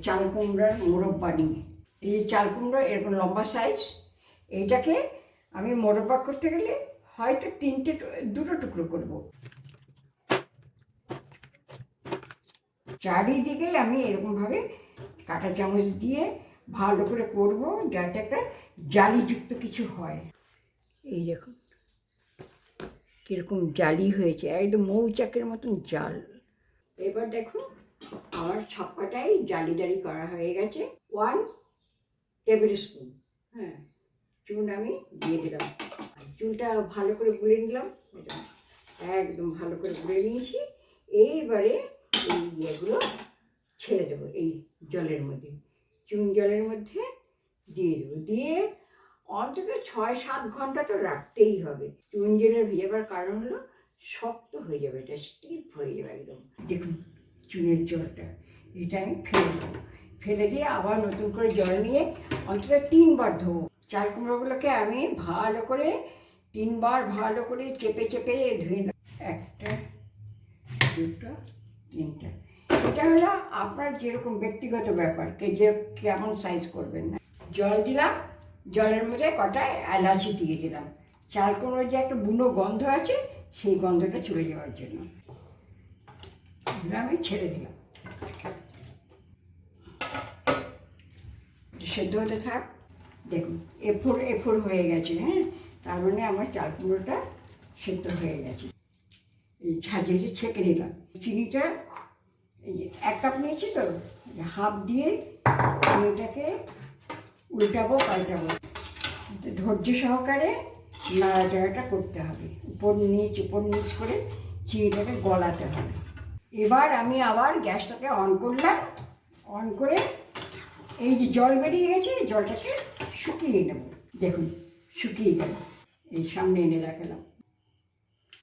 চাল কুমড়ার মোরব্বা নিয়ে। এই যে চাল কুমড়ো এরকম লম্বা সাইজ, এইটাকে আমি মোরব্বা করতে গেলে হয়তো দুটো টুকরো করব। চারিদিকেই আমি এরকমভাবে কাঁটা চামচ দিয়ে ভালো করে করব, যাতে একটা জালিযুক্ত কিছু হয়। এই দেখুন কীরকম জালি হয়েছে, একদম মৌচাকের মতন জাল। এবার দেখুন আমার ছাপ্পাটাই জালি জালি করা হয়ে গেছে। 1 টেবিল স্পুন চুন আমি দিয়ে দিলাম। চুনটা ভালো করে গুলে নিলাম, একদম ভালো করে গুলে নিয়েছি। এইবারে এই ইয়েগুলো ছেড়ে দেবো এই জলের মধ্যে, চুন জলের মধ্যে দিয়ে দেবো। দিয়ে অন্তত 6-7 ঘন্টা তো রাখতেই হবে। চুন জলে ভেজাবার কারণ হলো শক্ত হয়ে যাবে, এটা স্টিফ হয়ে যাবে একদম। দেখুন চুনের জলটা, এটা আমি ফেলে দেবো। ফেলে দিয়ে আবার নতুন করে জল নিয়ে অন্তত 3 বার ধোবো। চাল কুমড়োগুলোকে আমি ভালো করে 3 বার ভালো করে চেপে চেপে ধুয়ে নেব। 1টা 2টা 3টা। এটা হলো আপনার যেরকম ব্যক্তিগত ব্যাপার, কেমন সাইজ করবেন না। জল দিলাম, জলের মধ্যে কটা এলাচি দিয়ে দিলাম। চাল কুমড়োর যে একটা বুনো গন্ধ আছে, সেই গন্ধটা চলে যাওয়ার জন্য আমি ছেড়ে দিলাম। সেদ্ধ হতে থাক। দেখুন এফোর হয়ে গেছে, তার মানে আমার চাল কুমড়োটা সেদ্ধ হয়ে গেছে। এই ঝাঁঝিয়ে ছেঁকে নিলাম। চিনিটা এই যে 1 কাপ নিয়েছি তো, হাফ দিয়ে চিনিটাকে উল্টাবো পাল্টাবো, ধৈর্য সহকারে নাড়াচাড়াটা করতে হবে। উপর নিচ করে চিনিটাকে গলাতে হবে। এবার আমি আবার গ্যাসটাকে অন করলাম। অন করে এই যে জল বেরিয়ে গেছে, জলটাকে শুকিয়ে নেব। দেখুন শুকিয়ে গেল, এই সামনে এনে দেখালাম।